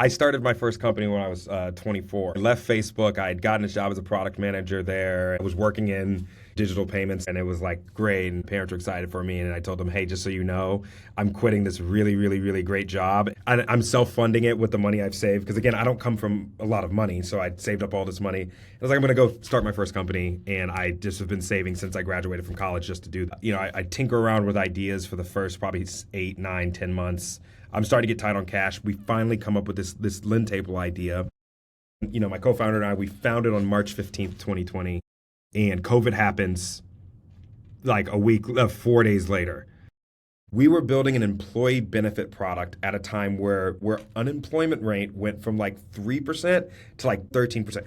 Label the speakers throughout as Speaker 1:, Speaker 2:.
Speaker 1: I started my first company when I was 24. I left Facebook. I had gotten a job as a product manager there. I was working in digital payments, and it was like great. And parents were excited for me. And I told them, hey, just so you know, I'm quitting this really, really, really great job. I'm self-funding it with the money I've saved. Because again, I don't come from a lot of money. So I saved up all this money. I was like, I'm going to go start my first company. And I just have been saving since I graduated from college just to do that. I tinker around with ideas for the first probably 8, 9, 10 months. I'm starting to get tight on cash. We finally come up with this LendTable idea. My co-founder and I, we founded on March 15th, 2020, and COVID happens like a week, 4 days later. We were building an employee benefit product at a time where unemployment rate went from like 3% to like 13%.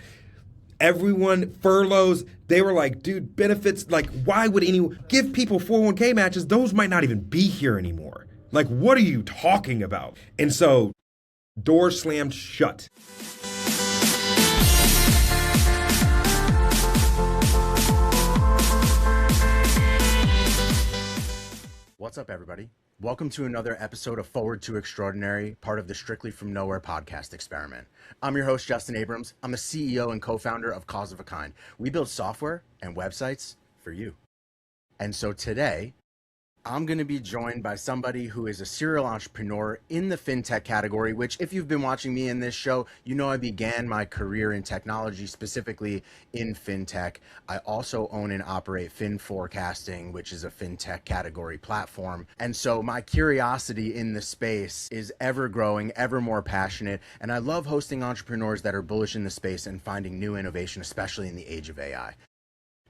Speaker 1: Everyone, furloughs, they were like, dude, benefits, like, why would anyone give people 401k matches? Those might not even be here anymore. Like, what are you talking about? And so, doors slammed shut.
Speaker 2: What's up, everybody? Welcome to another episode of Forward to Extraordinary, part of the Strictly From Nowhere podcast experiment. I'm your host, Justin Abrams. I'm the CEO and co-founder of Cause of a Kind. We build software and websites for you. And so today, I'm going to be joined by somebody who is a serial entrepreneur in the FinTech category, which if you've been watching me in this show, you know I began my career in technology, specifically in FinTech. I also own and operate FinForecasting, which is a FinTech category platform. And so my curiosity in the space is ever growing, ever more passionate. And I love hosting entrepreneurs that are bullish in the space and finding new innovation, especially in the age of AI.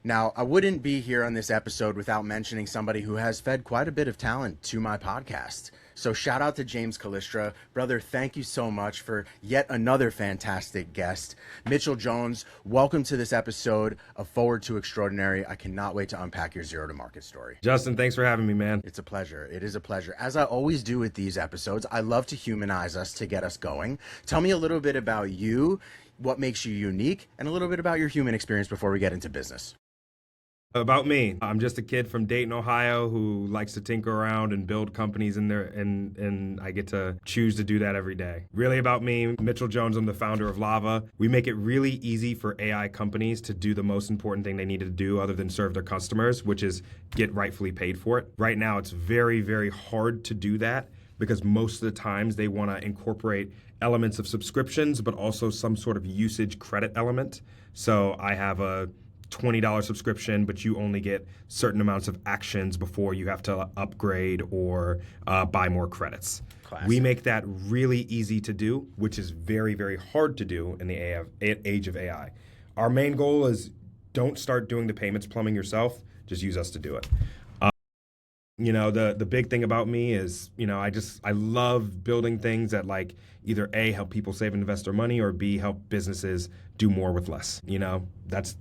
Speaker 2: Now, I wouldn't be here on this episode without mentioning somebody who has fed quite a bit of talent to my podcast. So shout out to James Callistra. Brother, thank you so much for yet another fantastic guest. Mitchell Jones, welcome to this episode of Forward to Extraordinary. I cannot wait to unpack your zero to market story.
Speaker 1: Justin, thanks for having me, man.
Speaker 2: It's a pleasure. It is a pleasure. As I always do with these episodes, I love to humanize us to get us going. Tell me a little bit about you, what makes you unique, and a little bit about your human experience before we get into business.
Speaker 1: About me, I'm just a kid from Dayton, Ohio, who likes to tinker around and build companies in there, and I get to choose to do that every day. Really about me, Mitchell Jones, I'm the founder of Lava. We make it really easy for AI companies to do the most important thing they need to do other than serve their customers, which is get rightfully paid for it. Right now, it's very, very hard to do that because most of the times they want to incorporate elements of subscriptions, but also some sort of usage credit element. So I have a $20 subscription, but you only get certain amounts of actions before you have to upgrade or buy more credits.
Speaker 2: Classic.
Speaker 1: We make that really easy to do, which is very, very hard to do in the age of AI. Our main goal is don't start doing the payments plumbing yourself. Just use us to do it. The big thing about me is, I love building things that like either A, help people save and invest their money, or B, help businesses do more with less. That's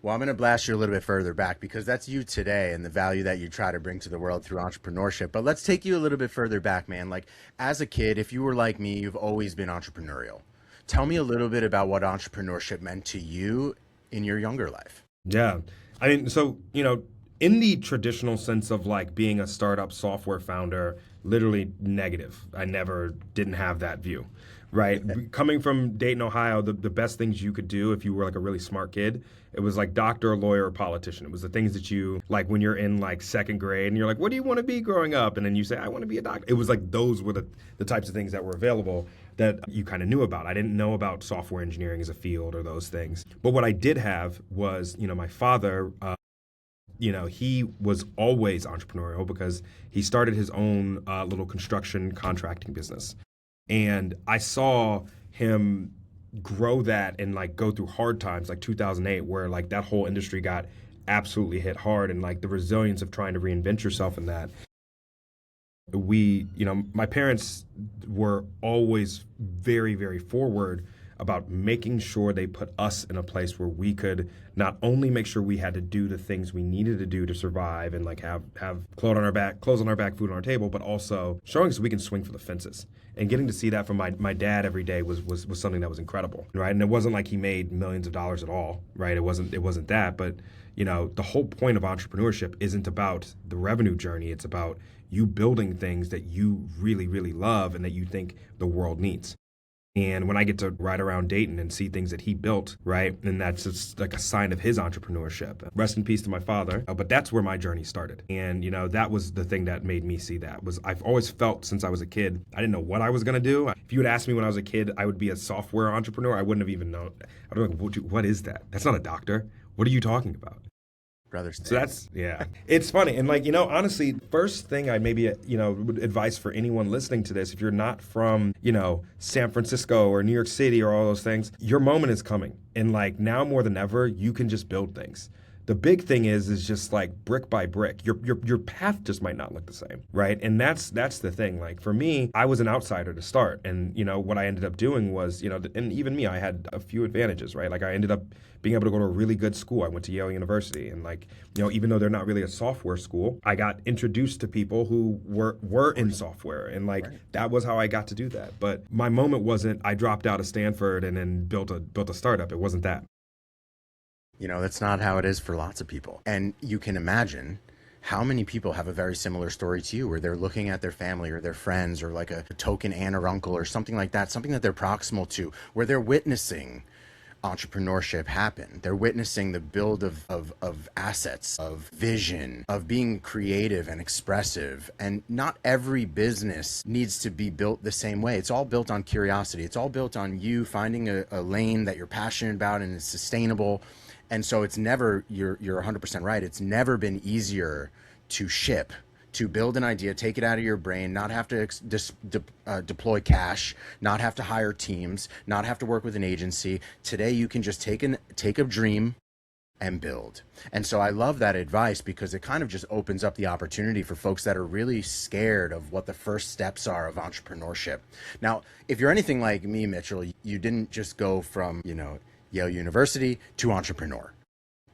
Speaker 2: Well, I'm going to blast you a little bit further back because that's you today and the value that you try to bring to the world through entrepreneurship. But let's take you a little bit further back, man. Like as a kid, if you were like me, you've always been entrepreneurial. Tell me a little bit about what entrepreneurship meant to you in your younger life.
Speaker 1: Yeah. I mean, so, in the traditional sense of like being a startup software founder, literally negative. I never didn't have that view. Right. Coming from Dayton, Ohio, the best things you could do if you were like a really smart kid, it was like doctor, lawyer, or politician. It was the things that you like when you're in like second grade and you're like, what do you want to be growing up? And then you say, I want to be a doctor. It was like those were the types of things that were available that you kind of knew about. I didn't know about software engineering as a field or those things. But what I did have was, my father, he was always entrepreneurial because he started his own little construction contracting business. And I saw him grow that and like go through hard times like 2008 where like that whole industry got absolutely hit hard and like the resilience of trying to reinvent yourself in that. My parents were always very, very forward about making sure they put us in a place where we could not only make sure we had to do the things we needed to do to survive and like have clothes on our back, food on our table, but also showing us we can swing for the fences. And getting to see that from my dad every day was something that was incredible, right? And it wasn't like he made millions of dollars at all, right? It wasn't that, but the whole point of entrepreneurship isn't about the revenue journey. It's about you building things that you really, really love and that you think the world needs. And when I get to ride around Dayton and see things that he built, right, and that's just like a sign of his entrepreneurship. Rest in peace to my father, but that's where my journey started. And, that was the thing that made me see that. Was I've always felt since I was a kid, I didn't know what I was going to do. If you had asked me when I was a kid, I would be a software entrepreneur, I wouldn't have even known. I'd be like, what is that? That's not a doctor. What are you talking about? So that's, yeah, it's funny. And honestly, first thing I maybe, would advise for anyone listening to this, if you're not from, San Francisco or New York City or all those things, your moment is coming. And now more than ever, you can just build things. The big thing is just like brick by brick. Your path just might not look the same, right? And that's the thing. Like for me, I was an outsider to start, and what I ended up doing was, and even me, I had a few advantages, right? Like I ended up being able to go to a really good school. I went to Yale University, and even though they're not really a software school, I got introduced to people who were in software, and that was how I got to do that. But my moment wasn't I dropped out of Stanford and then built a startup. It wasn't that.
Speaker 2: That's not how it is for lots of people. And you can imagine how many people have a very similar story to you, where they're looking at their family or their friends or like a token aunt or uncle or something like that, something that they're proximal to, where they're witnessing entrepreneurship happen. They're witnessing the build of assets, of vision, of being creative and expressive. And not every business needs to be built the same way. It's all built on curiosity. It's all built on you finding a lane that you're passionate about and is sustainable. And so it's never, you're 100% right. It's never been easier to ship, to build an idea, take it out of your brain, not have to deploy cash, not have to hire teams, not have to work with an agency. Today, you can just take a dream and build. And so I love that advice, because it kind of just opens up the opportunity for folks that are really scared of what the first steps are of entrepreneurship. Now, if you're anything like me, Mitchell, you didn't just go from, Yale University to entrepreneur.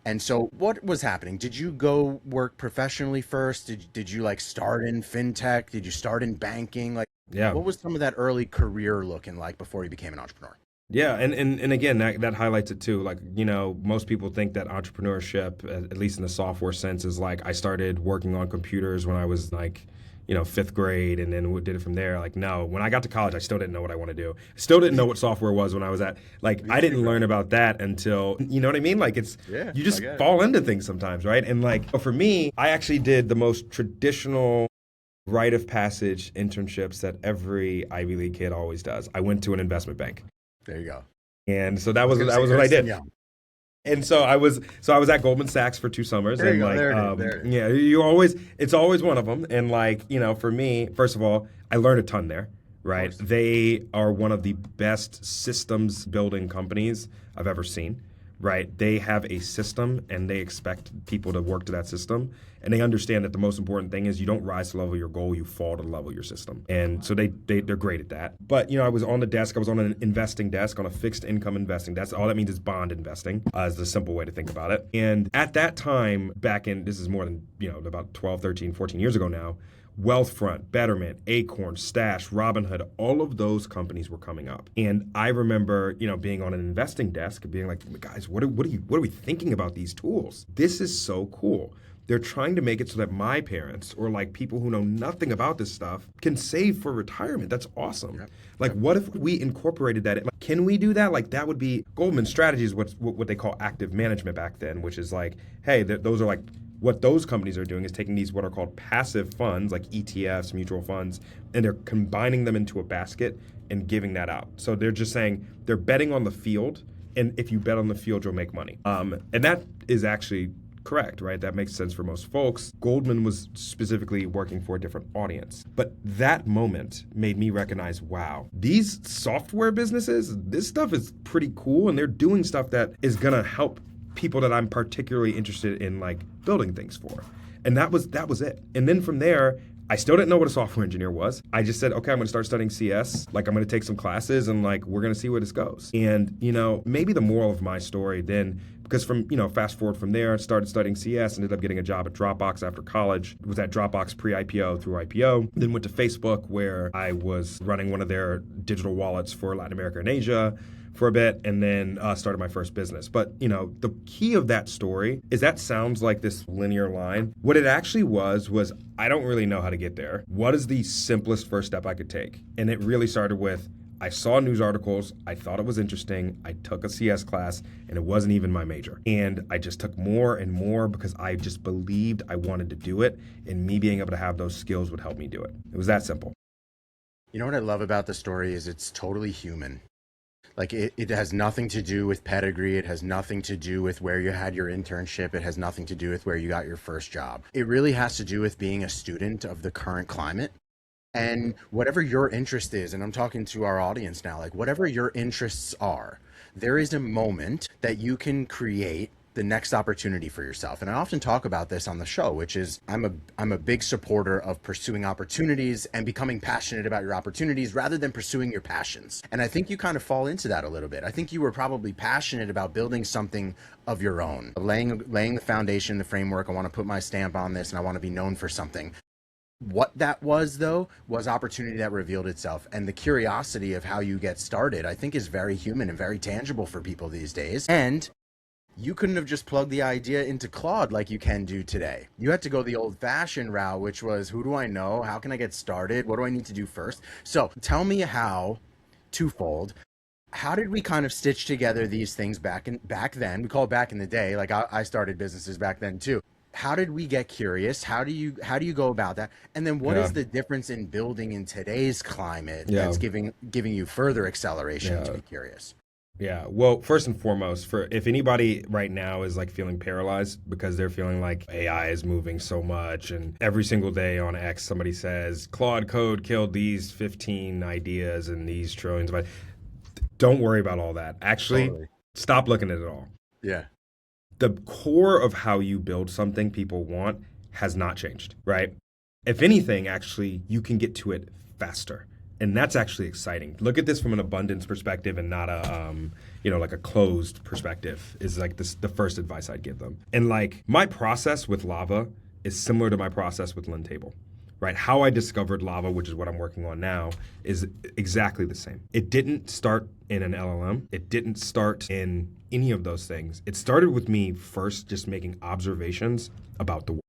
Speaker 2: And so what was happening? Did you go work professionally first? Did you start in FinTech? Did you start in banking?
Speaker 1: Yeah.
Speaker 2: What was some of that early career looking like before you became an entrepreneur?
Speaker 1: Yeah, and again, that highlights it too. Most people think that entrepreneurship, at least in the software sense, is I started working on computers when I was fifth grade, and then did it from there. No, when I got to college, I still didn't know what I want to do. I still didn't know what software was when I was at, I didn't learn about that until, you know what I mean? You just fall into things sometimes, right? And for me, I actually did the most traditional rite of passage internships that every Ivy League kid always does. I went to an investment bank.
Speaker 2: There you go.
Speaker 1: And so that was what I did. Yeah. And so I was at Goldman Sachs for 2 summers.
Speaker 2: There you
Speaker 1: and
Speaker 2: go. There it is.
Speaker 1: Yeah, it's always one of them. And for me, first of all, I learned a ton there, right? They are one of the best systems building companies I've ever seen, right? They have a system and they expect people to work to that system. And they understand that the most important thing is you don't rise to the level of your goal, you fall to the level of your system. And so they're great at that. But, I was on the desk, I was on an investing desk, on a fixed income investing desk. All that means is bond investing, is the simple way to think about it. And at that time, this is more than, about 12, 13, 14 years ago now, Wealthfront, Betterment, Acorn, Stash, Robinhood, all of those companies were coming up. And I remember, being on an investing desk, being like, guys, what are we thinking about these tools? This is so cool. They're trying to make it so that my parents or people who know nothing about this stuff can save for retirement. That's awesome. Yep. What if we incorporated that? Can we do that? That would be Goldman Strategies, what they call active management back then, which is hey, those are what those companies are doing is taking these what are called passive funds, like ETFs, mutual funds, and they're combining them into a basket and giving that out. So they're just saying they're betting on the field, and if you bet on the field, you'll make money. And that is actually correct, right? That makes sense for most folks. Goldman was specifically working for a different audience. But that moment made me recognize, wow, these software businesses, this stuff is pretty cool, and they're doing stuff that is going to help people that I'm particularly interested in building things for. And that was it. And then from there, I still didn't know what a software engineer was. I just said, okay, I'm going to start studying CS. Like, I'm going to take some classes and like, we're going to see where this goes. And, maybe the moral of my story then, because fast forward from there, I started studying CS, ended up getting a job at Dropbox after college, was at Dropbox pre-IPO through IPO, then went to Facebook where I was running one of their digital wallets for Latin America and Asia for a bit, and then started my first business. But, the key of that story is that sounds like this linear line. What it actually was I don't really know how to get there. What is the simplest first step I could take? And it really started with, I saw news articles, I thought it was interesting, I took a CS class, and it wasn't even my major. And I just took more and more because I just believed I wanted to do it, and me being able to have those skills would help me do it. It was that simple.
Speaker 2: You know what I love about the story is it's totally human. Like it has nothing to do with pedigree. It has nothing to do with where you had your internship. It has nothing to do with where you got your first job. It really has to do with being a student of the current climate. And whatever your interest is, and I'm talking to our audience now, like whatever your interests are, there is a moment that you can create the next opportunity for yourself. And I often talk about this on the show, which is I'm a big supporter of pursuing opportunities and becoming passionate about your opportunities rather than pursuing your passions. And I think you kind of fall into that a little bit. I think you were probably passionate about building something of your own, laying the foundation, the framework. I want to put my stamp on this and I want to be known for something. What that was, though, was opportunity that revealed itself. And the curiosity of how you get started, I think, is very human and very tangible for people these days. And you couldn't have just plugged the idea into Claude like you can do today. You had to go the old-fashioned route, which was, who do I know? How can I get started? What do I need to do first? So tell me how, twofold, how did we kind of stitch together these things back then? We call it back in the day. Like I started businesses back then too. How did we get curious? How do you go about that? And then what is the difference in building in today's climate that's giving you further acceleration to be curious?
Speaker 1: Yeah. Well, first and foremost, if anybody right now is like feeling paralyzed because they're feeling like AI is moving so much and every single day on X somebody says Claude Code killed these 15 ideas and these trillions of don't worry about all that. Actually, stop looking at it all.
Speaker 2: Yeah.
Speaker 1: The core of how you build something people want has not changed, right? If anything, actually, you can get to it faster. And that's actually exciting. Look at this from an abundance perspective and not a, like a closed perspective is like the first advice I'd give them. And like my process with Lava is similar to my process with LendTable, right? How I discovered Lava, which is what I'm working on now, is exactly the same. It didn't start in an LLM. It didn't start in any of those things. It started with me first just making observations about the world.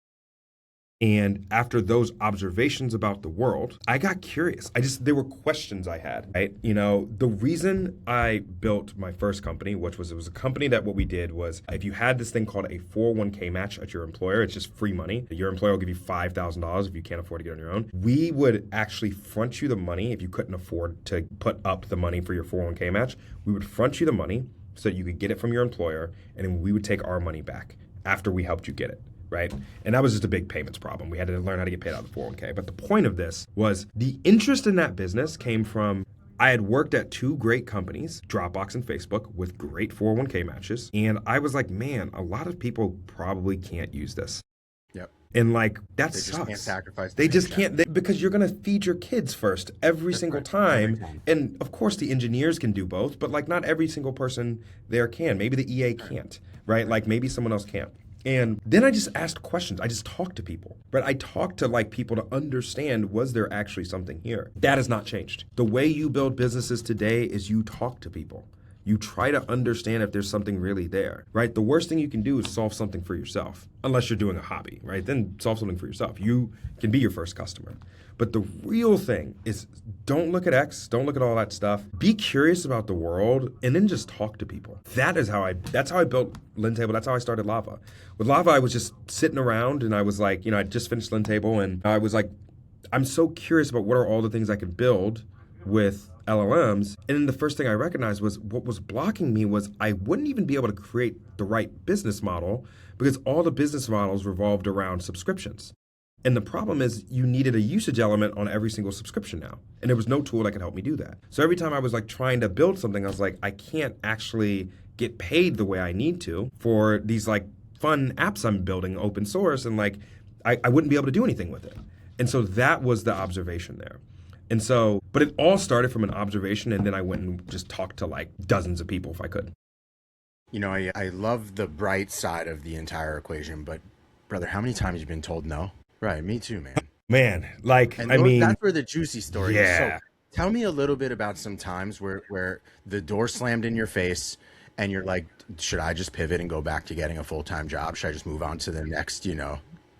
Speaker 1: And after those observations about the world, I got curious. There were questions I had, right? The reason I built my first company, it was a company that what we did was if you had this thing called a 401k match at your employer, it's just free money. Your employer will give you $5,000 if you can't afford to get on your own. We would actually front you the money if you couldn't afford to put up the money for your 401k match. We would front you the money so that you could get it from your employer, and then we would take our money back after we helped you get it. Right? And that was just a big payments problem. We had to learn how to get paid out of the 401k. But the point of this was the interest in that business came from I had worked at two great companies, Dropbox and Facebook, with great 401k matches. And I was like, man, a lot of people probably can't use this.
Speaker 2: Yep.
Speaker 1: And like, that
Speaker 2: sucks. They just can't sacrifice.
Speaker 1: They just can't, because you're going to feed your kids first every single time. And of course, the engineers can do both, but like not every single person there can. Maybe the EA can't, right? Like maybe someone else can't. And then I just asked questions. I just talked to people, right? I talked to like people to understand, was there actually something here? That has not changed. The way you build businesses today is you talk to people. You try to understand if there's something really there, right? The worst thing you can do is solve something for yourself, unless you're doing a hobby, right? Then solve something for yourself. You can be your first customer. But the real thing is don't look at X, don't look at all that stuff. Be curious about the world and then just talk to people. That's how I built LendTable. That's how I started Lava. With Lava, I was just sitting around and I was like, I just finished LendTable and I was like, I'm so curious about what are all the things I could build with LLMs. And then the first thing I recognized was what was blocking me was I wouldn't even be able to create the right business model because all the business models revolved around subscriptions. And the problem is you needed a usage element on every single subscription now. And there was no tool that could help me do that. So every time I was like trying to build something, I was like, I can't actually get paid the way I need to for these like fun apps I'm building open source. And like, I wouldn't be able to do anything with it. And so that was the observation there. And so, but it all started from an observation, and then I went and just talked to like dozens of people if I could.
Speaker 2: You know, I love the bright side of the entire equation, but brother, how many times have you been told no? Right, me too, man.
Speaker 1: Man, like,
Speaker 2: And
Speaker 1: I mean,
Speaker 2: that's where the juicy story is.
Speaker 1: yeah.
Speaker 2: So tell me a little bit about some times where the door slammed in your face and you're like, should I just pivot and go back to getting a full-time job? Should I just move on to the next,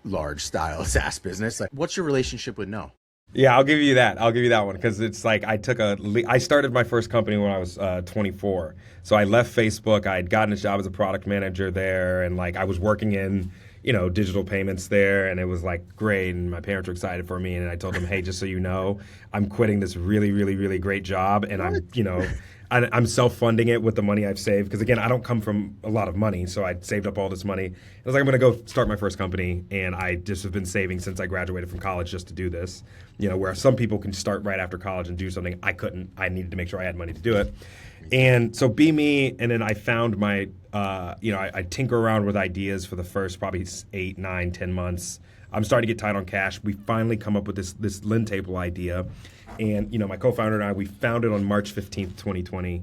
Speaker 2: large style SaaS business? Like, what's your relationship with no?
Speaker 1: Yeah, I'll give you that. I'll give you that one because it's like I started my first company when I was 24. So I left Facebook. I had gotten a job as a product manager there, and like I was working in digital payments there, and it was like great, and my parents were excited for me, and I told them, hey, just so you know, I'm quitting this really, really, really great job, and I'm self-funding it with the money I've saved because again, I don't come from a lot of money, so I saved up all this money. I was like, I'm going to go start my first company, and I just have been saving since I graduated from college just to do this. Where some people can start right after college and do something, I couldn't. I needed to make sure I had money to do it. And so be me, and then I found my, I tinker around with ideas for the first probably 8, 9, 10 months. I'm starting to get tight on cash. We finally come up with this LendTable idea. And, my co-founder and I, we found it on March 15th, 2020.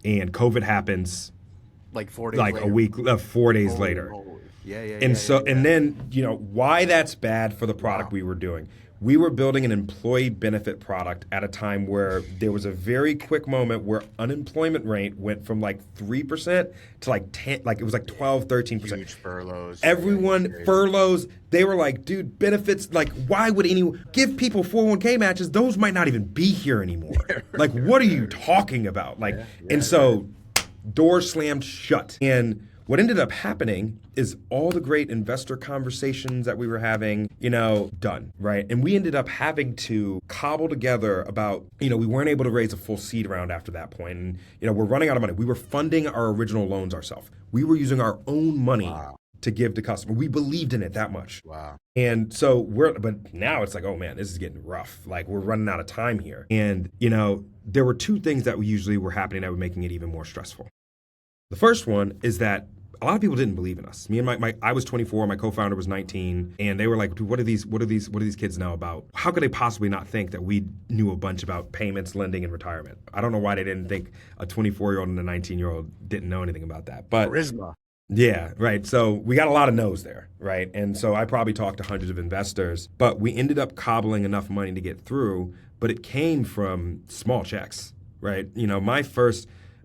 Speaker 1: And COVID happens.
Speaker 2: Like 4 days
Speaker 1: like
Speaker 2: later.
Speaker 1: a week, 4 days later.
Speaker 2: Yeah.
Speaker 1: And then, why that's bad for the product we were doing. We were building an employee benefit product at a time where there was a very quick moment where unemployment rate went from like 3% to like 10, like it was like 12, 13%.
Speaker 2: Huge furloughs.
Speaker 1: Everyone furloughs. They were like, dude, benefits, like why would anyone give people 401k matches? Those might not even be here anymore. Like, what are you talking about? Like, and so doors slammed shut. And what ended up happening is all the great investor conversations that we were having, done, right? And we ended up having to cobble together about, we weren't able to raise a full seed round after that point. And, we're running out of money. We were funding our original loans ourselves. We were using our own money to give to customers. We believed in it that much.
Speaker 2: Wow.
Speaker 1: And so but now it's like, oh man, this is getting rough. Like we're running out of time here. And, there were two things that usually were happening that were making it even more stressful. The first one is that a lot of people didn't believe in us. Me and I was 24, my co-founder was 19, and they were like, dude, what do these kids know about? How could they possibly not think that we knew a bunch about payments, lending, and retirement? I don't know why they didn't think a 24-year-old and a 19-year-old didn't know anything about that. But
Speaker 2: charisma.
Speaker 1: Yeah, right. So we got a lot of no's there, right? And so I probably talked to hundreds of investors, but we ended up cobbling enough money to get through, but it came from small checks, right?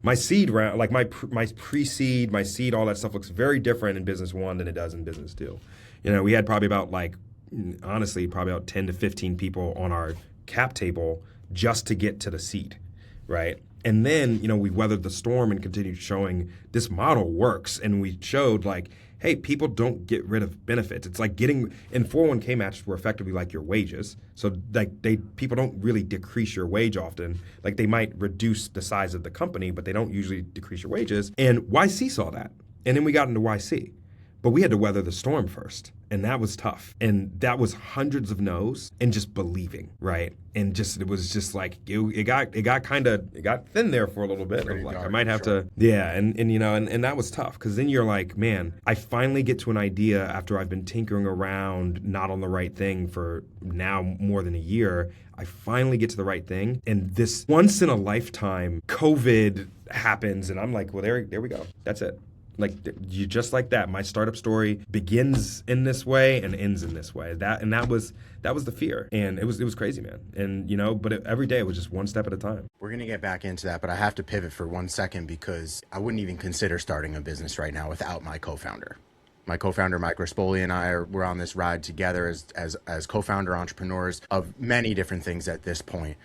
Speaker 1: My seed round, like my pre-seed, my seed, all that stuff looks very different in business one than it does in business two. We had probably about probably about 10 to 15 people on our cap table just to get to the seed, right? And then, we weathered the storm and continued showing this model works. And we showed like, hey, people don't get rid of benefits. It's like in 401k matches were effectively like your wages. So like people don't really decrease your wage often. Like they might reduce the size of the company, but they don't usually decrease your wages. And YC saw that. And then we got into YC. But we had to weather the storm first. And that was tough. And that was hundreds of no's and just believing, right? And it was just like, it got thin there for a little bit. I was like, I might have to, and that was tough. Cause then you're like, man, I finally get to an idea after I've been tinkering around, not on the right thing for now more than a year. I finally get to the right thing. And this once in a lifetime COVID happens. And I'm like, well, there we go. That's it. Like you just like that. My startup story begins in this way and ends in this way. That was the fear, and it was crazy, man. And but every day it was just one step at a time.
Speaker 2: We're gonna get back into that, but I have to pivot for 1 second because I wouldn't even consider starting a business right now without my co-founder. My co-founder Mike Rispoli and we're on this ride together as co-founder entrepreneurs of many different things at this point.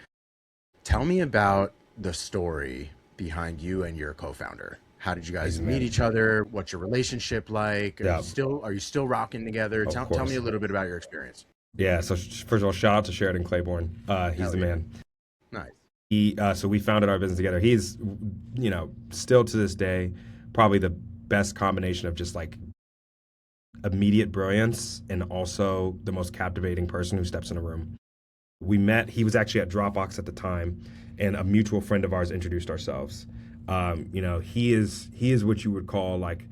Speaker 2: Tell me about the story behind you and your co-founder. How did you guys meet each other? What's your relationship like? Are you still rocking together? Tell me a little bit about your experience.
Speaker 1: Yeah. So first of all, shout out to Sheridan Claiborne. He's the man.
Speaker 2: Nice.
Speaker 1: So we founded our business together. He's, still to this day, probably the best combination of just like immediate brilliance and also the most captivating person who steps in a room. We met. He was actually at Dropbox at the time, and a mutual friend of ours introduced ourselves. He is what you would call like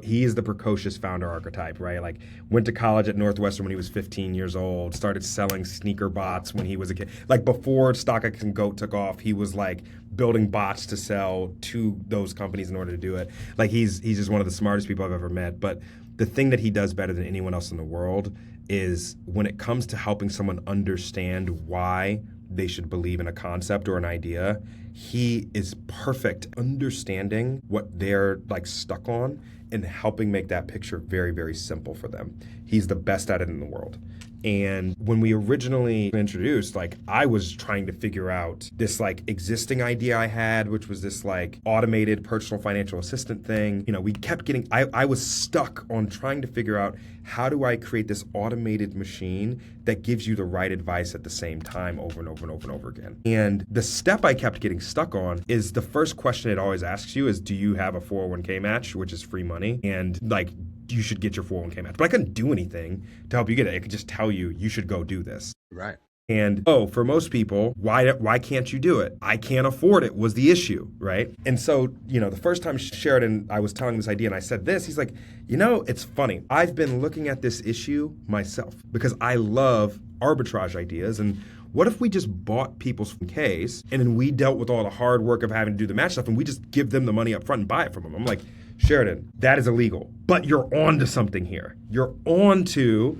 Speaker 1: he is the precocious founder archetype, right? Like went to college at Northwestern when he was 15 years old, started selling sneaker bots when he was a kid. Like before StockX and Goat took off, he was like building bots to sell to those companies in order to do it. Like he's just one of the smartest people I've ever met. But the thing that he does better than anyone else in the world is when it comes to helping someone understand why they should believe in a concept or an idea, he is perfect understanding what they're like stuck on and helping make that picture very, very simple for them. He's the best at it in the world. And when we originally introduced, like I was trying to figure out this like existing idea I had, which was this like automated personal financial assistant thing. You know, we kept getting, I was stuck on trying to figure out how do I create this automated machine that gives you the right advice at the same time over and over and over and over again. And the step I kept getting stuck on is the first question it always asks you is, do you have a 401k match, which is free money? And like, you should get your 401k match. But I couldn't do anything to help you get it. I could just tell you, you should go do this.
Speaker 2: Right.
Speaker 1: And for most people, why can't you do it? I can't afford it was the issue, right? And so, you know, the first time Sheridan, I was telling him this idea and I said this, he's like, you know, it's funny. I've been looking at this issue myself because I love arbitrage ideas. And what if we just bought people's Ks and then we dealt with all the hard work of having to do the match stuff and we just give them the money up front and buy it from them? I'm like, Sheridan, that is illegal. But you're on to something here. You're on to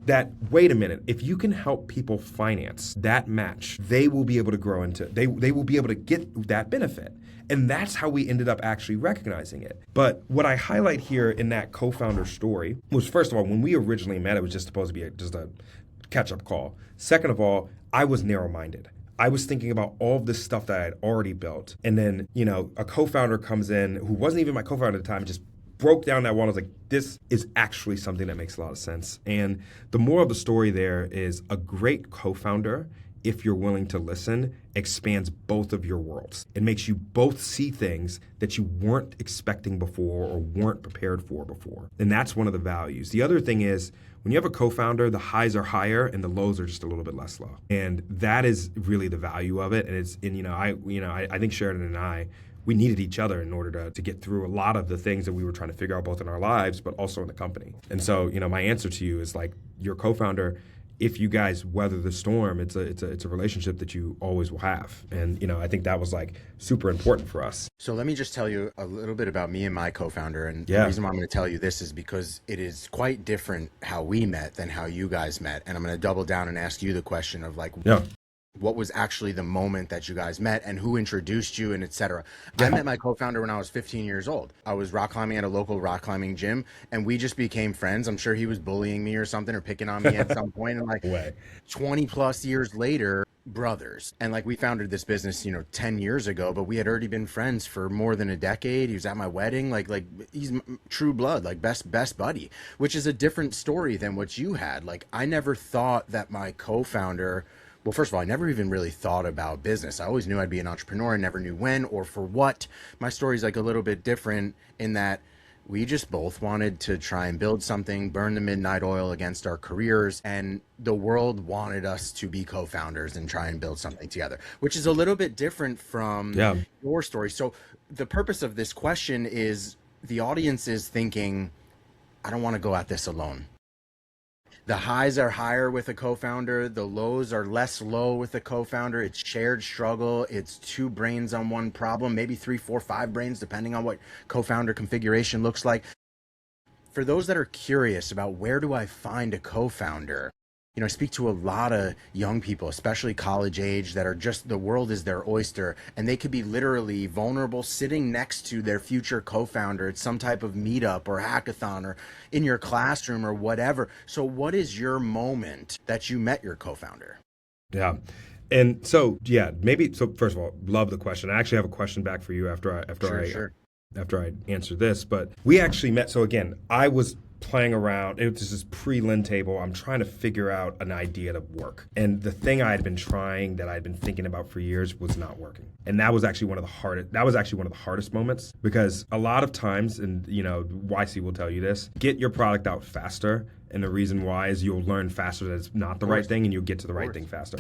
Speaker 1: that, wait a minute, if you can help people finance that match, they will be able to grow into, they will be able to get that benefit. And that's how we ended up actually recognizing it. But what I highlight here in that co-founder story was, first of all, when we originally met, it was just supposed to be just a catch-up call. Second of all, I was narrow-minded. I was thinking about all of this stuff that I had already built. And then, you know, a co-founder comes in who wasn't even my co-founder at the time, just broke down that wall. I was like, this is actually something that makes a lot of sense. And the moral of the story there is a great co-founder, if you're willing to listen, expands both of your worlds. It makes you both see things that you weren't expecting before or weren't prepared for before. And that's one of the values. The other thing is, when you have a co-founder, the highs are higher and the lows are just a little bit less low. And that is really the value of it. And I think Sheridan and I, we needed each other in order to get through a lot of the things that we were trying to figure out both in our lives, but also in the company. And so, you know, my answer to you is like, your co-founder, if you guys weather the storm, it's a relationship that you always will have. And, you know, I think that was like super important for us.
Speaker 2: So let me just tell you a little bit about me and my co-founder. And the reason why I'm going to tell you this is because it is quite different how we met than how you guys met. And I'm going to double down and ask you the question of like, what was actually the moment that you guys met and who introduced you and et cetera. I met my co-founder when I was 15 years old. I was rock climbing at a local rock climbing gym and we just became friends. I'm sure he was bullying me or something or picking on me at some point. And like 20 plus years later, brothers. And like we founded this business, 10 years ago, but we had already been friends for more than a decade. He was at my wedding, like he's true blood, like best buddy, which is a different story than what you had. Like I never thought that my co-founder, well, first of all, I never even really thought about business. I always knew I'd be an entrepreneur. I never knew when or for what. My story's like a little bit different in that we just both wanted to try and build something, burn the midnight oil against our careers, and the world wanted us to be co-founders and try and build something together, which is a little bit different from your story. So the purpose of this question is the audience is thinking, I don't want to go at this alone. The highs are higher with a co-founder. The lows are less low with a co-founder. It's shared struggle. It's two brains on one problem, maybe 3, 4, 5 brains, depending on what co-founder configuration looks like. For those that are curious about where do I find a co-founder, I speak to a lot of young people, especially college age, that are just, the world is their oyster, and they could be literally vulnerable sitting next to their future co-founder at some type of meetup or hackathon or in your classroom or whatever. So what is your moment that you met your co-founder?
Speaker 1: Yeah. And so, first of all, love the question. I actually have a question back for you after I answer this, but we actually met. So again, I was playing around. It was this pre-LendTable. I'm trying to figure out an idea to work. And the thing I had been trying that I'd been thinking about for years was not working. And that was actually one of the hardest moments, because a lot of times, and YC will tell you this, get your product out faster. And the reason why is you'll learn faster that it's not the right thing and you'll get to the right thing faster.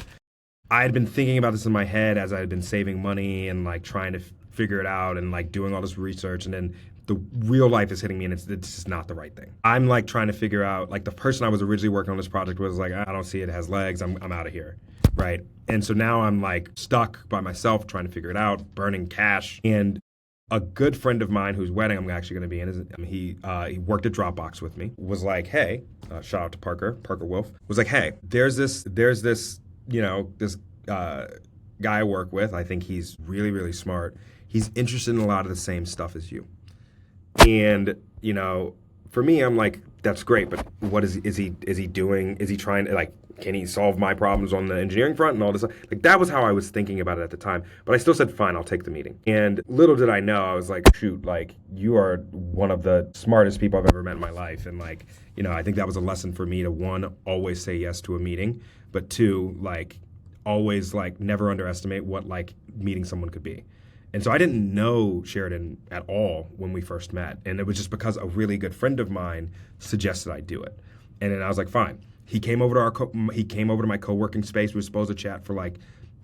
Speaker 1: I had been thinking about this in my head as I had been saving money and like trying to figure it out and like doing all this research. And then the real life is hitting me and it's just not the right thing. I'm like trying to figure out, like the person I was originally working on this project was like, I don't see it has legs. I'm out of here. Right. And so now I'm like stuck by myself trying to figure it out, burning cash. And a good friend of mine whose wedding I'm actually going to be in, he worked at Dropbox with me, was like, hey, shout out to Parker Wolf, was like, hey, there's this, this guy I work with. I think he's really, really smart. He's interested in a lot of the same stuff as you. And, for me, I'm like, that's great, but what is he doing? Is he trying to, like, can he solve my problems on the engineering front and all this? Like, that was how I was thinking about it at the time. But I still said, fine, I'll take the meeting. And little did I know, I was like, shoot, like, you are one of the smartest people I've ever met in my life. And, like, I think that was a lesson for me to, one, always say yes to a meeting, but two, like, always, like, never underestimate what, like, meeting someone could be. And so I didn't know Sheridan at all when we first met. And it was just because a really good friend of mine suggested I do it. And then I was like, fine. He came over to my co-working space. We were supposed to chat for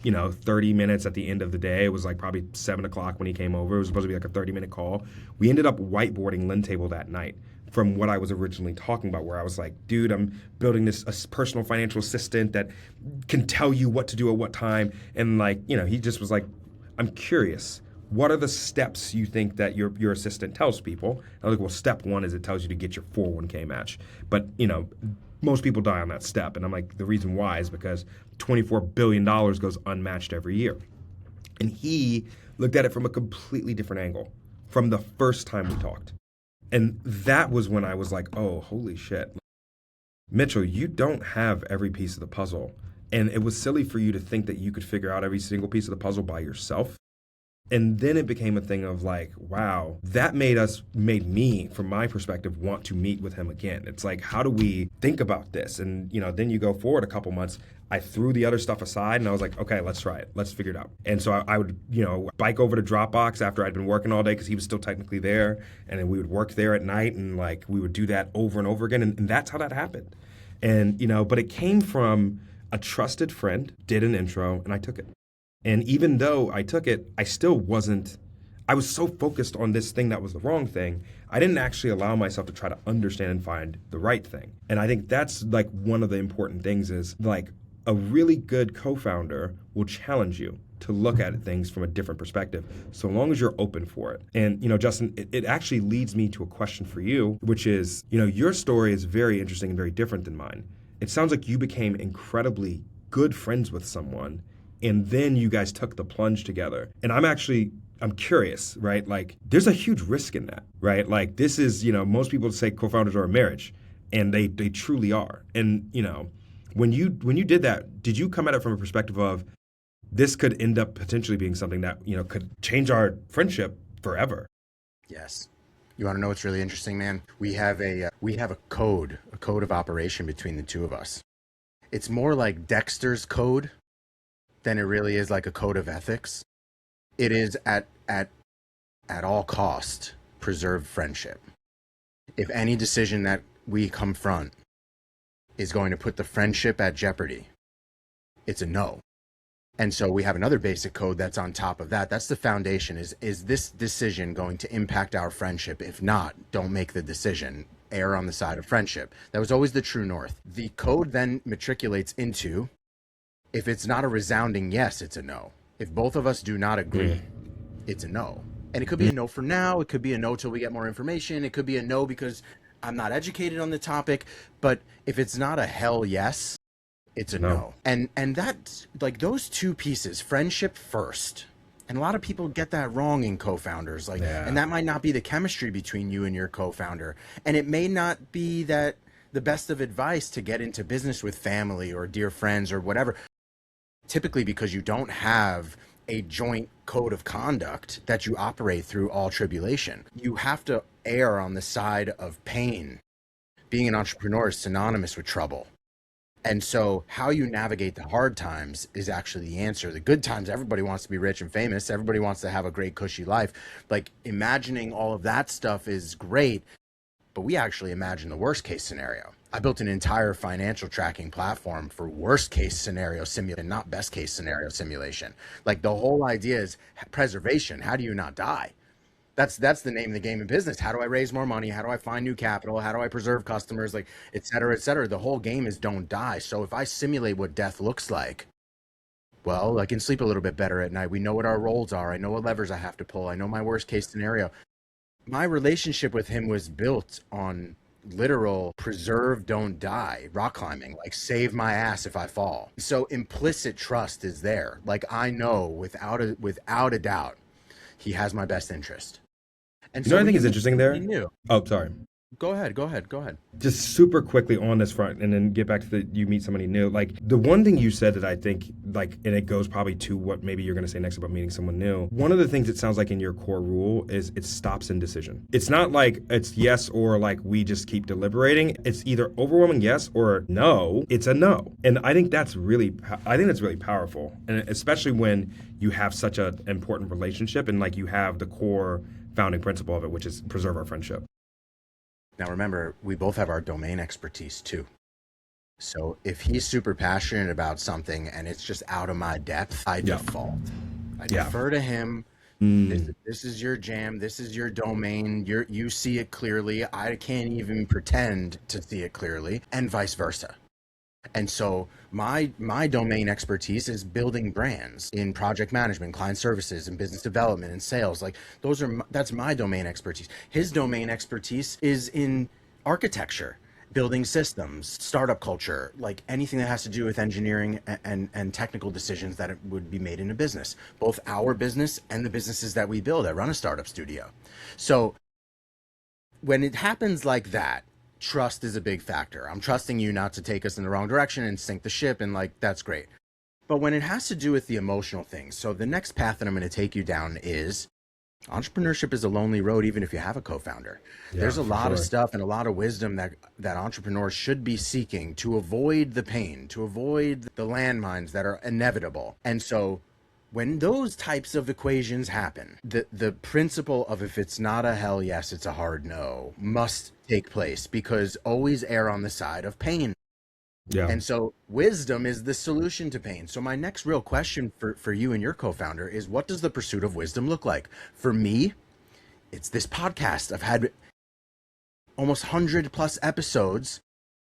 Speaker 1: 30 minutes at the end of the day. It was like probably 7 o'clock when he came over. It was supposed to be like a 30-minute call. We ended up whiteboarding LendTable that night from what I was originally talking about, where I was like, dude, I'm building this a personal financial assistant that can tell you what to do at what time. And he just was like, I'm curious, what are the steps you think that your assistant tells people? I was like, well, step one is it tells you to get your 401k match. But, most people die on that step. And I'm like, the reason why is because $24 billion goes unmatched every year. And he looked at it from a completely different angle from the first time we talked. And that was when I was like, oh, holy shit. Mitchell, you don't have every piece of the puzzle. And it was silly for you to think that you could figure out every single piece of the puzzle by yourself. And then it became a thing of like, wow, that made me, from my perspective, want to meet with him again. It's like, how do we think about this? And, then you go forward a couple months, I threw the other stuff aside and I was like, okay, let's try it. Let's figure it out. And so I would, bike over to Dropbox after I'd been working all day because he was still technically there. And then we would work there at night and like, we would do that over and over again. And that's how that happened. And, but it came from a trusted friend, did an intro, and I took it. And even though I took it, I was so focused on this thing that was the wrong thing, I didn't actually allow myself to try to understand and find the right thing. And I think that's like one of the important things is like a really good co-founder will challenge you to look at things from a different perspective, so long as you're open for it. And, Justin, it actually leads me to a question for you, which is, your story is very interesting and very different than mine. It sounds like you became incredibly good friends with someone, and then you guys took the plunge together. And I'm curious, right? Like, there's a huge risk in that, right? Like, this is, most people say co-founders are a marriage, and they truly are. And, when you did that, did you come at it from a perspective of this could end up potentially being something that, could change our friendship forever?
Speaker 2: Yes. You want to know what's really interesting, man? We have a code of operation between the two of us. It's more like Dexter's code than it really is like a code of ethics. It is at all cost preserve friendship. If any decision that we confront is going to put the friendship at jeopardy, it's a no. And so we have another basic code that's on top of that. That's the foundation. Is this decision going to impact our friendship? If not, don't make the decision. Err on the side of friendship. That was always the true north. The code then matriculates into, if it's not a resounding yes, it's a no. If both of us do not agree, it's a no. And it could be a no for now. It could be a no till we get more information. It could be a no because I'm not educated on the topic. But if it's not a hell yes, it's a no. And that's like those two pieces, friendship first. And a lot of people get that wrong in co-founders. And that might not be the chemistry between you and your co-founder. And it may not be that the best of advice to get into business with family or dear friends or whatever. Typically because you don't have a joint code of conduct that you operate through all tribulation. You have to err on the side of pain. Being an entrepreneur is synonymous with trouble. And so how you navigate the hard times is actually the answer. The good times, everybody wants to be rich and famous. Everybody wants to have a great, cushy life. Like, imagining all of that stuff is great, but we actually imagine the worst case scenario. I built an entire financial tracking platform for worst case scenario simulation, not best case scenario simulation. Like, the whole idea is preservation. How do you not die? That's the name of the game in business. How do I raise more money? How do I find new capital? How do I preserve customers? Like, et cetera, et cetera. The whole game is don't die. So if I simulate what death looks like, well, I can sleep a little bit better at night. We know what our roles are. I know what levers I have to pull. I know my worst case scenario. My relationship with him was built on literal preserve, don't die, rock climbing, like save my ass if I fall. So implicit trust is there. Like, I know without a doubt, he has my best interest. And
Speaker 1: You
Speaker 2: so
Speaker 1: know what I think
Speaker 2: when
Speaker 1: is
Speaker 2: you
Speaker 1: interesting there?
Speaker 2: knew,
Speaker 1: Oh, sorry.
Speaker 2: go ahead.
Speaker 1: Just super quickly on this front, and then get back to you meet somebody new. Like, the one thing you said that I think, like, and it goes probably to what maybe you're going to say next about meeting someone new. One of the things it sounds like in your core rule is it stops indecision. It's not like it's yes or like we just keep deliberating. It's either overwhelming yes or no. It's a no. And I think that's really powerful, and especially when you have such an important relationship and like you have the core founding principle of it, which is preserve our friendship.
Speaker 2: Now remember, we both have our domain expertise too. So if he's super passionate about something and it's just out of my depth, I default. I defer to him. This is your jam. This is your domain. You see it clearly. I can't even pretend to see it clearly, and vice versa. And so my domain expertise is building brands in project management, client services, and business development and sales. Like, that's my domain expertise. His domain expertise is in architecture, building systems, startup culture, like anything that has to do with engineering and technical decisions that would be made in a business, both our business and the businesses that we build. I run a startup studio. So when it happens like that, trust is a big factor. I'm trusting you not to take us in the wrong direction and sink the ship, and like, that's great. But when it has to do with the emotional things, so the next path that I'm going to take you down is entrepreneurship is a lonely road, even if you have a co-founder. There's a lot of stuff and a lot of wisdom that entrepreneurs should be seeking to avoid the pain, to avoid the landmines that are inevitable. And so when those types of equations happen, the principle of if it's not a hell yes, it's a hard no must take place, because always err on the side of pain. Yeah. And so wisdom is the solution to pain. So my next real question for you and your co-founder is, what does the pursuit of wisdom look like? For me, it's this podcast. I've had almost 100+ episodes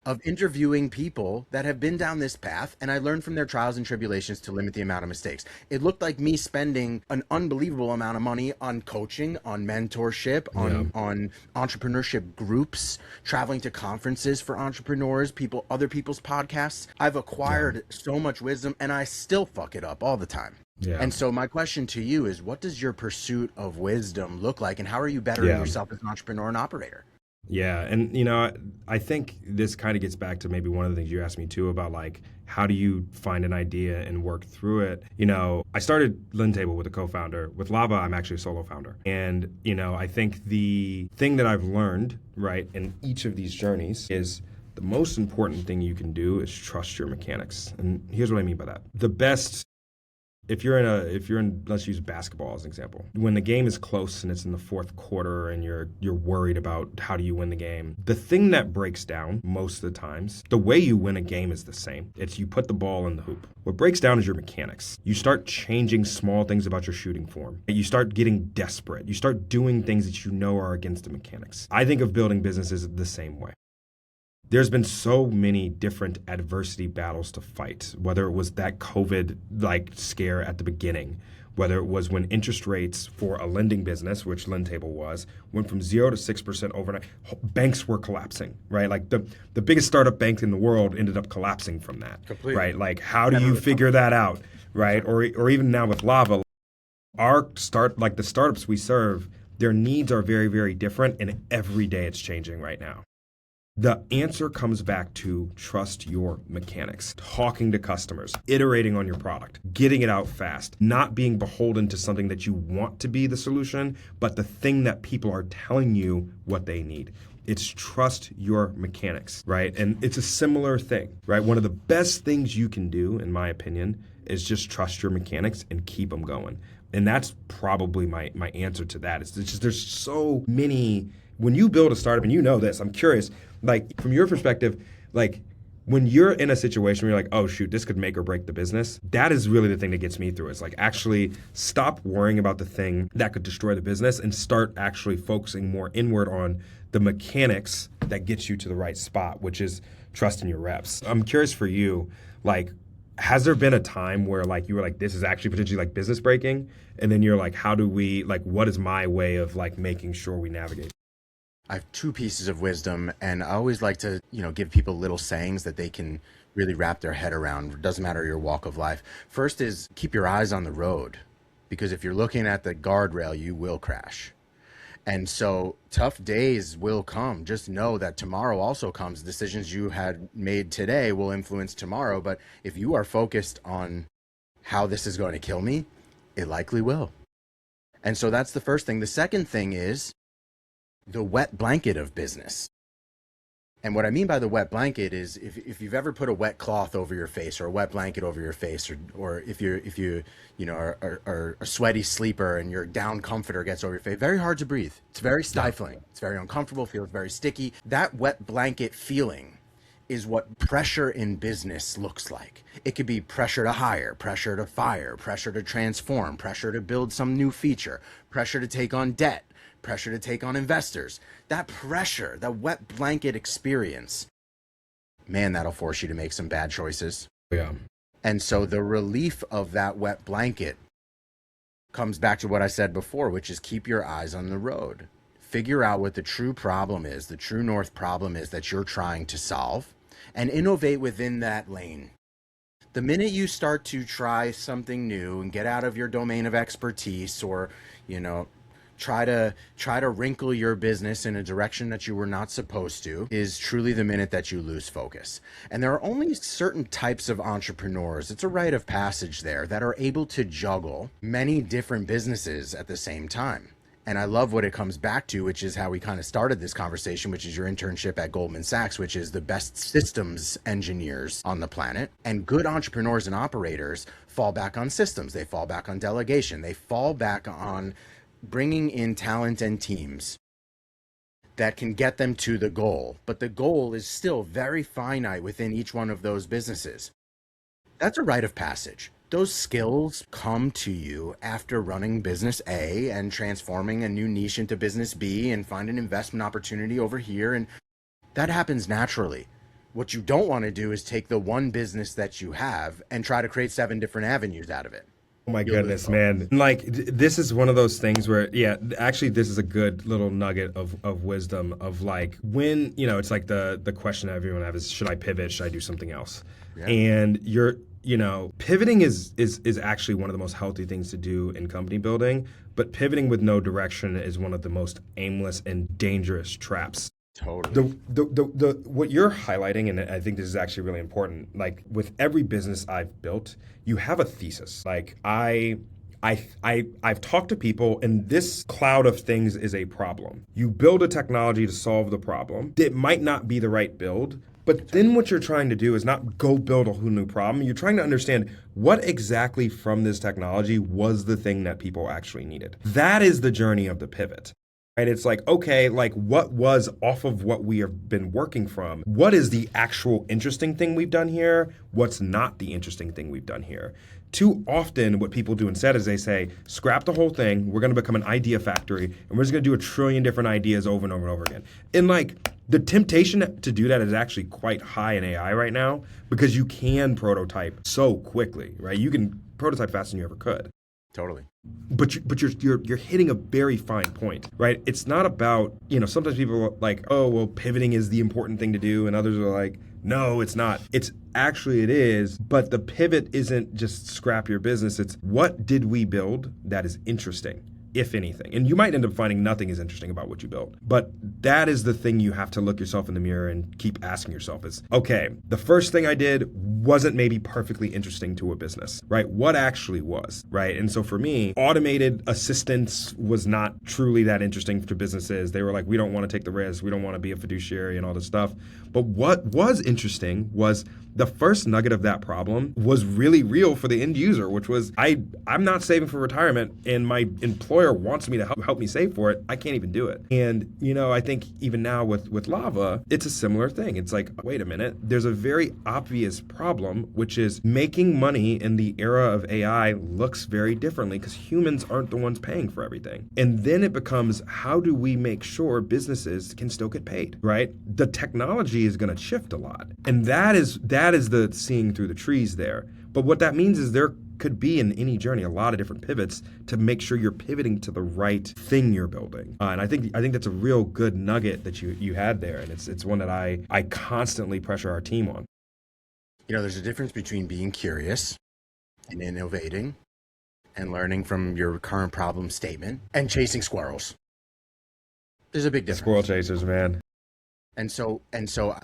Speaker 2: of interviewing people that have been down this path, and I learned from their trials and tribulations to limit the amount of mistakes. It looked like me spending an unbelievable amount of money on coaching, on mentorship, on entrepreneurship groups, traveling to conferences for entrepreneurs, other people's podcasts. I've acquired so much wisdom, and I still fuck it up all the time. Yeah. And so my question to you is, what does your pursuit of wisdom look like, and how are you bettering yourself as an entrepreneur and operator?
Speaker 1: Yeah. And, I think this kind of gets back to maybe one of the things you asked me too about, like, how do you find an idea and work through it? I started LendTable with a co-founder. With Lava, I'm actually a solo founder. And, I think the thing that I've learned, right, in each of these journeys is the most important thing you can do is trust your mechanics. And here's what I mean by that. The best, if you're in, let's use basketball as an example. When the game is close and it's in the fourth quarter and you're worried about how do you win the game, the thing that breaks down most of the times, the way you win a game is the same. It's you put the ball in the hoop. What breaks down is your mechanics. You start changing small things about your shooting form. You start getting desperate. You start doing things that you know are against the mechanics. I think of building businesses the same way. There's been so many different adversity battles to fight, whether it was that COVID scare at the beginning, whether it was when interest rates for a lending business, which LendTable was, went from 0 to 6% overnight. Banks were collapsing, right? Like the biggest startup bank in the world ended up collapsing from that. Completely. Right? Like, how do you figure that out, right? Or even now with Lava, the startups we serve, their needs are very, very different, and every day it's changing right now. The answer comes back to trust your mechanics, talking to customers, iterating on your product, getting it out fast, not being beholden to something that you want to be the solution, but the thing that people are telling you what they need. It's trust your mechanics, right? And it's a similar thing, right? One of the best things you can do, in my opinion, is just trust your mechanics and keep them going. And that's probably my answer to that. It's just there's so many. When you build a startup, and you know this, I'm curious, like, from your perspective, like, when you're in a situation where you're like, oh shoot, this could make or break the business, that is really the thing that gets me through. It's like, actually stop worrying about the thing that could destroy the business and start actually focusing more inward on the mechanics that gets you to the right spot, which is trusting your reps. I'm curious for you, like, has there been a time where like you were like, this is actually potentially like business breaking? And then you're like, how do we, like, what is my way of like making sure we navigate?
Speaker 2: I have two pieces of wisdom, and I always like to, give people little sayings that they can really wrap their head around. It doesn't matter your walk of life. First is keep your eyes on the road, because if you're looking at the guardrail, you will crash. And so tough days will come. Just know that tomorrow also comes. Decisions you had made today will influence tomorrow. But if you are focused on how this is going to kill me, it likely will. And so that's the first thing. The second thing is the wet blanket of business. And what I mean by the wet blanket is if you've ever put a wet cloth over your face or a wet blanket over your face, or if you are a sweaty sleeper and your down comforter gets over your face, very hard to breathe. It's very stifling. It's very uncomfortable, feels very sticky. That wet blanket feeling is what pressure in business looks like. It could be pressure to hire, pressure to fire, pressure to transform, pressure to build some new feature, pressure to take on debt, pressure to take on investors. That pressure, that wet blanket experience, man, that'll force you to make some bad choices.
Speaker 1: Yeah.
Speaker 2: And so the relief of that wet blanket comes back to what I said before, which is keep your eyes on the road. Figure out what the true problem is, the true north problem is that you're trying to solve, and innovate within that lane. The minute you start to try something new and get out of your domain of expertise, or, try to wrinkle your business in a direction that you were not supposed to, is truly the minute that you lose focus. And there are only certain types of entrepreneurs, it's a rite of passage there, that are able to juggle many different businesses at the same time. And I love what it comes back to, which is how we kind of started this conversation, which is your internship at Goldman Sachs, which is the best systems engineers on the planet. And good entrepreneurs and operators fall back on systems. They fall back on delegation. They fall back on bringing in talent and teams that can get them to the goal. But the goal is still very finite within each one of those businesses. That's a rite of passage. Those skills come to you after running business A and transforming a new niche into business B and find an investment opportunity over here. And that happens naturally. What you don't want to do is take the one business that you have and try to create 7 different avenues out of it.
Speaker 1: Oh my goodness, man. Like, this is one of those things where, yeah, actually, this is a good little nugget of wisdom of like, when, it's like the question that everyone has is, should I pivot? Should I do something else? Yeah. And pivoting is actually one of the most healthy things to do in company building, but pivoting with no direction is one of the most aimless and dangerous traps.
Speaker 2: Totally.
Speaker 1: The what you're highlighting, and I think this is actually really important, like with every business I've built, you have a thesis. Like I've talked to people, and this cloud of things is a problem. You build a technology to solve the problem. It might not be the right build, but then what you're trying to do is not go build a whole new problem. You're trying to understand what exactly from this technology was the thing that people actually needed. That is the journey of the pivot. Right? It's like, okay, like what was off of what we have been working from? What is the actual interesting thing we've done here? What's not the interesting thing we've done here? Too often what people do instead is they say, scrap the whole thing, we're going to become an idea factory, and we're just going to do 1 trillion different ideas over and over and over again. And like, the temptation to do that is actually quite high in AI right now, because you can prototype so quickly, right? You can prototype faster than you ever could.
Speaker 2: Totally.
Speaker 1: But you're hitting a very fine point, right? It's not about, sometimes people are like, oh, well, pivoting is the important thing to do. And others are like, no, it's not. It is. But the pivot isn't just scrap your business. It's what did we build that is interesting, if anything. And you might end up finding nothing is interesting about what you built. But that is the thing you have to look yourself in the mirror and keep asking yourself is, okay, the first thing I did wasn't maybe perfectly interesting to a business, right? What actually was, right? And so for me, automated assistance was not truly that interesting to businesses. They were like, we don't want to take the risk. We don't want to be a fiduciary and all this stuff. But what was interesting was the first nugget of that problem was really real for the end user, which was I'm not saving for retirement, and my employer employer wants me to help me save for it, I can't even do it. And, I think even now with Lava, it's a similar thing. It's like, wait a minute, there's a very obvious problem, which is making money in the era of AI looks very differently because humans aren't the ones paying for everything. And then it becomes, how do we make sure businesses can still get paid, right? The technology is going to shift a lot. And that is the seeing through the trees there. But what that means is there could be in any journey a lot of different pivots to make sure you're pivoting to the right thing you're building. And I think that's a real good nugget that you had there. And it's one that I constantly pressure our team on.
Speaker 2: There's a difference between being curious and innovating and learning from your current problem statement and chasing squirrels. There's a big difference.
Speaker 1: Squirrel chasers, man.
Speaker 2: And so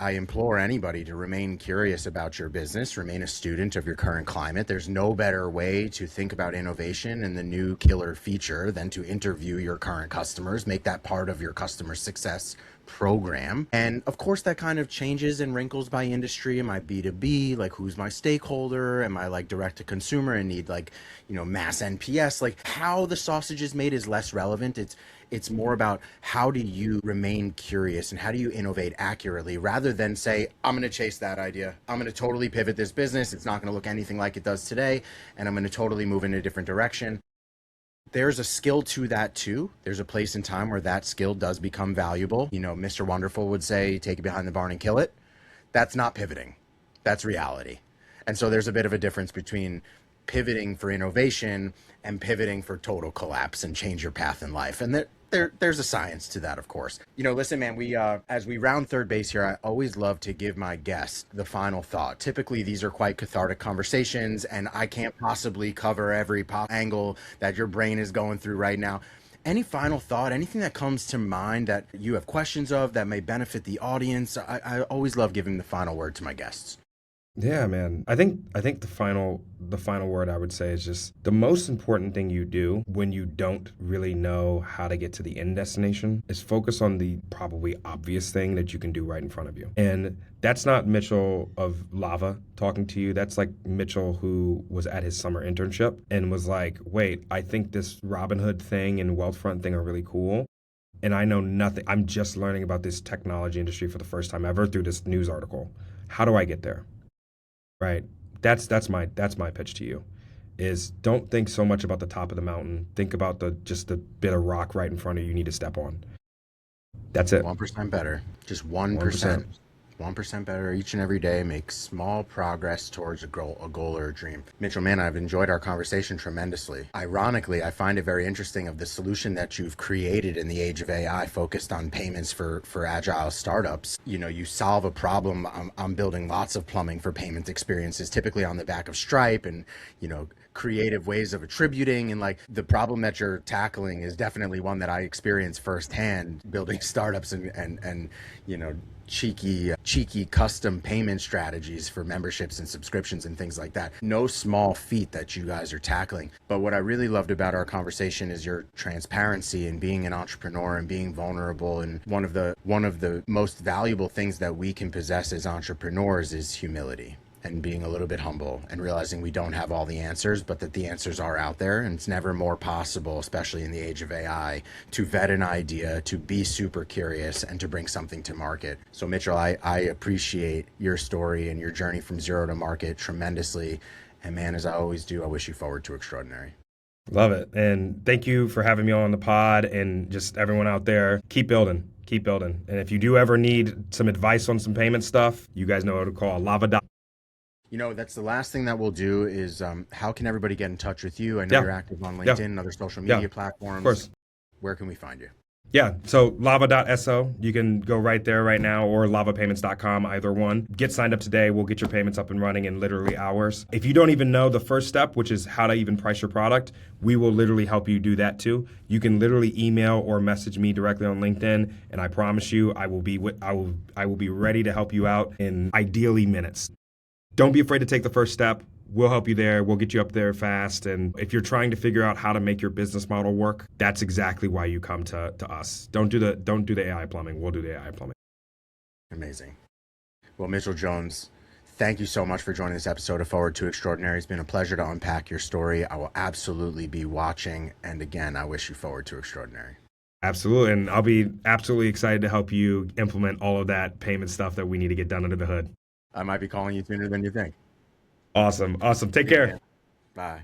Speaker 2: I implore anybody to remain curious about your business, remain a student of your current climate. There's no better way to think about innovation and the new killer feature than to interview your current customers, make that part of your customer success program. And of course that kind of changes and wrinkles by industry. Am I B2B? Like, who's my stakeholder? Am I like direct to consumer and need mass NPS? Like, how the sausage is made is less relevant. It's more about how do you remain curious and how do you innovate accurately rather than say, I'm going to chase that idea. I'm going to totally pivot this business. It's not going to look anything like it does today. And I'm going to totally move in a different direction. There's a skill to that too. There's a place in time where that skill does become valuable. Mr. Wonderful would say, take it behind the barn and kill it. That's not pivoting. That's reality. And so there's a bit of a difference between pivoting for innovation and pivoting for total collapse and change your path in life. And there's a science to that, of course. Listen, man, we as we round third base here, I always love to give my guest the final thought. Typically, these are quite cathartic conversations, and I can't possibly cover every angle that your brain is going through right now. Any final thought, anything that comes to mind that you have questions of that may benefit the audience? I always love giving the final word to my guests.
Speaker 1: Yeah, man. I think the final word I would say is just the most important thing you do when you don't really know how to get to the end destination is focus on the probably obvious thing that you can do right in front of you. And that's not Mitchell of Lava talking to you. That's like Mitchell who was at his summer internship and was like, wait, I think this Robinhood thing and Wealthfront thing are really cool. And I know nothing. I'm just learning about this technology industry for the first time ever through this news article. How do I get there? Right. That's my pitch to you is don't think so much about the top of the mountain. Think about just the bit of rock right in front of you need to step on. That's it.
Speaker 2: 1% better. Just 1%. 1% better each and every day. Make small progress towards a goal or a dream. Mitchell, man, I've enjoyed our conversation tremendously. Ironically, I find it very interesting of the solution that you've created in the age of AI focused on payments for agile startups. You solve a problem. I'm building lots of plumbing for payment experiences, typically on the back of Stripe and, creative ways of attributing. And like the problem that you're tackling is definitely one that I experienced firsthand building startups and cheeky custom payment strategies for memberships and subscriptions and things like that. No small feat that you guys are tackling. But what I really loved about our conversation is your transparency and being an entrepreneur and being vulnerable. And one of the most valuable things that we can possess as entrepreneurs is humility. And being a little bit humble and realizing we don't have all the answers, but that the answers are out there. And it's never more possible, especially in the age of AI, to vet an idea, to be super curious, and to bring something to market. So Mitchell, I appreciate your story and your journey from zero to market tremendously. And man, as I always do, I wish you forward to extraordinary.
Speaker 1: Love it. And thank you for having me on the pod, and just everyone out there, keep building. And if you do ever need some advice on some payment stuff, you guys know what to call Lava.
Speaker 2: That's the last thing that we'll do is how can everybody get in touch with you? I know you're active on LinkedIn and other social media platforms.
Speaker 1: Of course.
Speaker 2: Where can we find you?
Speaker 1: Yeah, so lava.so, you can go right there right now, or lavapayments.com, either one. Get signed up today. We'll get your payments up and running in literally hours. If you don't even know the first step, which is how to even price your product, we will literally help you do that too. You can literally email or message me directly on LinkedIn, and I promise you I will be ready to help you out in ideally minutes. Don't be afraid to take the first step. We'll help you there. We'll get you up there fast. And if you're trying to figure out how to make your business model work, that's exactly why you come to us. Don't do the AI plumbing. We'll do the AI plumbing.
Speaker 2: Amazing. Well, Mitchell Jones, Thank you so much for joining this episode of Forward to Extraordinary. It's been a pleasure to unpack your story. I will absolutely be watching. And again, I wish you forward to extraordinary.
Speaker 1: Absolutely. And I'll be absolutely excited to help you implement all of that payment stuff that we need to get done under the hood.
Speaker 2: I might be calling you sooner than you think.
Speaker 1: Awesome. Take care.
Speaker 2: Bye.